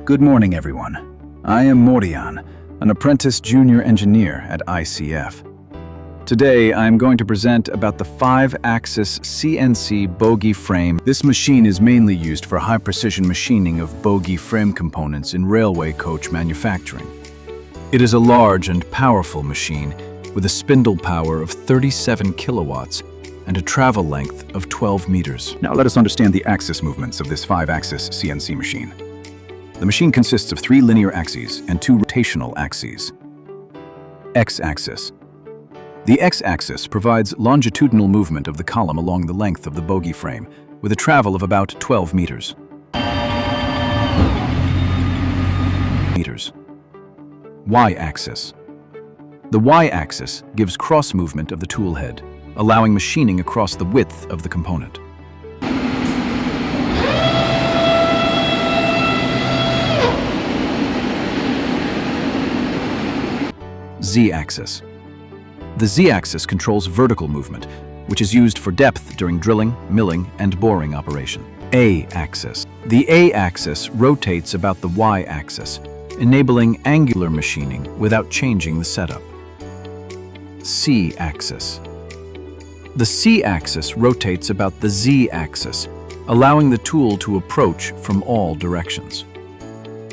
Good morning, everyone. I am Mordian, an apprentice junior engineer at ICF. Today, I am going to present about the 5-axis CNC Bogie frame. This machine is mainly used for high-precision machining of Bogie frame components in railway coach manufacturing. It is a large and powerful machine with a spindle power of 37 kilowatts and a travel length of 12 meters. Now let us understand the axis movements of this 5-axis CNC machine. The machine consists of 3 linear axes and 2 rotational axes. X-axis. The X-axis provides longitudinal movement of the column along the length of the Bogie frame, with a travel of about 12 meters. Y-axis. The Y-axis gives cross movement of the tool head, allowing machining across the width of the component. Z-axis. The Z-axis controls vertical movement, which is used for depth during drilling, milling, and boring operation. A-axis. The A-axis rotates about the Y-axis, enabling angular machining without changing the setup. C-axis. The C-axis rotates about the Z-axis, allowing the tool to approach from all directions.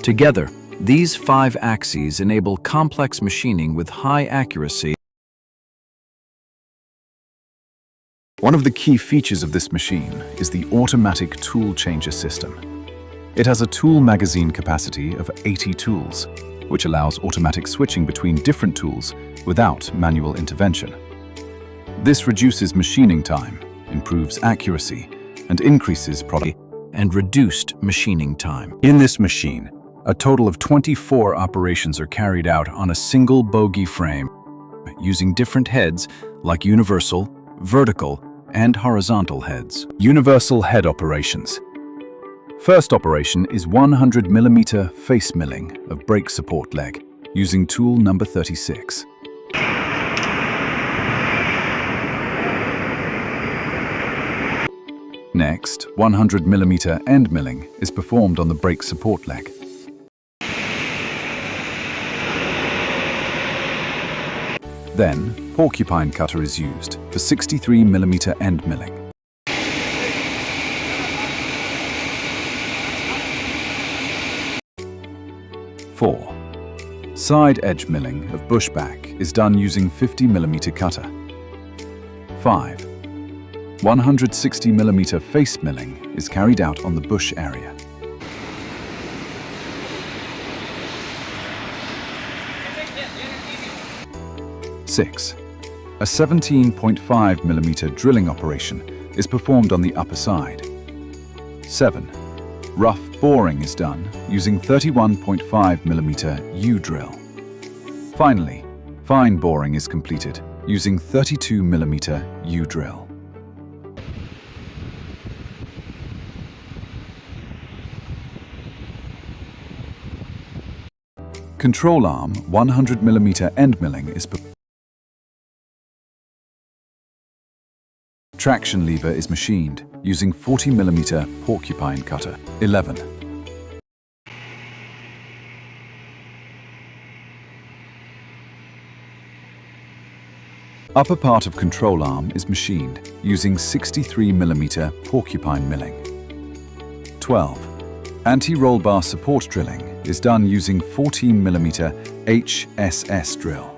Together, these 5 axes enable complex machining with high accuracy. One of the key features of this machine is the automatic tool changer system. It has a tool magazine capacity of 80 tools, which allows automatic switching between different tools without manual intervention. This reduces machining time, improves accuracy, and increases productivity and reduced machining time. In this machine, a total of 24 operations are carried out on a single Bogie frame, using different heads like universal, vertical, and horizontal heads. Universal head operations. First operation is 100 mm face milling of brake support leg, using tool number 36. Next, 100 mm end milling is performed on the brake support leg. Then, porcupine cutter is used for 63 mm end milling. Four. Side edge milling of bushback is done using 50 mm cutter. 5. 160 mm face milling is carried out on the bush area. 6. A 17.5 mm drilling operation is performed on the upper side. 7. Rough boring is done using 31.5 mm U-drill. Finally, fine boring is completed using 32 mm U-drill. Control arm 100 mm end milling is performed. Traction lever is machined using 40 mm porcupine cutter. 11. Upper part of control arm is machined using 63 mm porcupine milling. 12. Anti-roll bar support drilling is done using 14 mm HSS drill.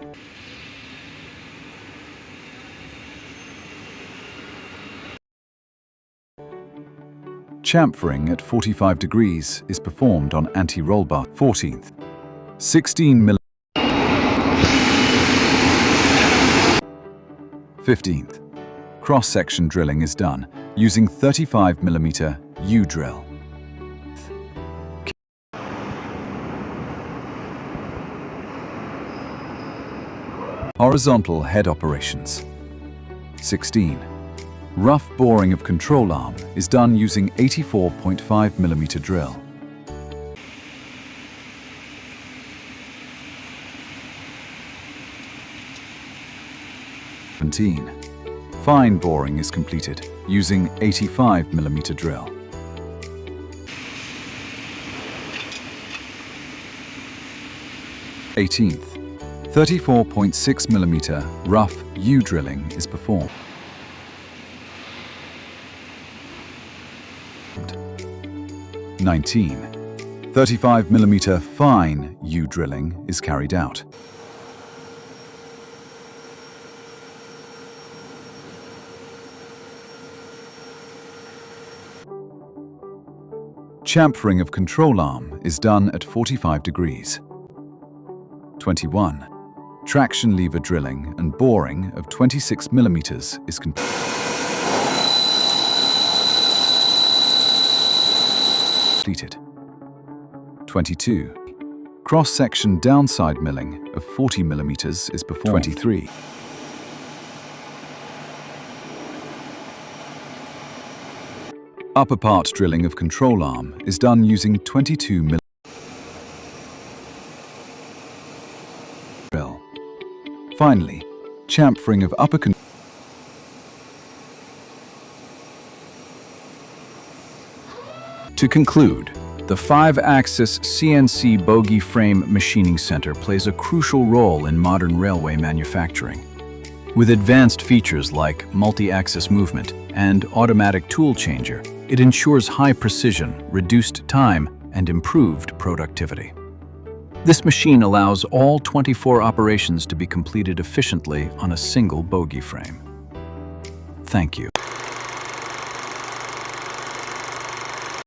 Chamfering at 45 degrees is performed on anti-roll bar. 14th. 16 mm. 15th. Cross-section drilling is done using 35 mm U-drill. Horizontal head operations. 16. Rough boring of control arm is done using 84.5 mm drill. 17. Fine boring is completed using 85 mm drill. 18th, 34.6 mm rough U-drilling is performed. 19. 35 mm fine U-drilling is carried out. Chamfering of control arm is done at 45 degrees. 21. Traction lever drilling and boring of 26 mm is completed. 22. Cross-section downside milling of 40 mm is performed. 23. Upper part drilling of control arm is done using 22 mm drill. Finally, chamfering of upper control. To conclude, the 5-axis CNC Bogie frame machining center plays a crucial role in modern railway manufacturing. With advanced features like multi-axis movement and automatic tool changer, it ensures high precision, reduced time, and improved productivity. This machine allows all 24 operations to be completed efficiently on a single bogie frame. Thank you.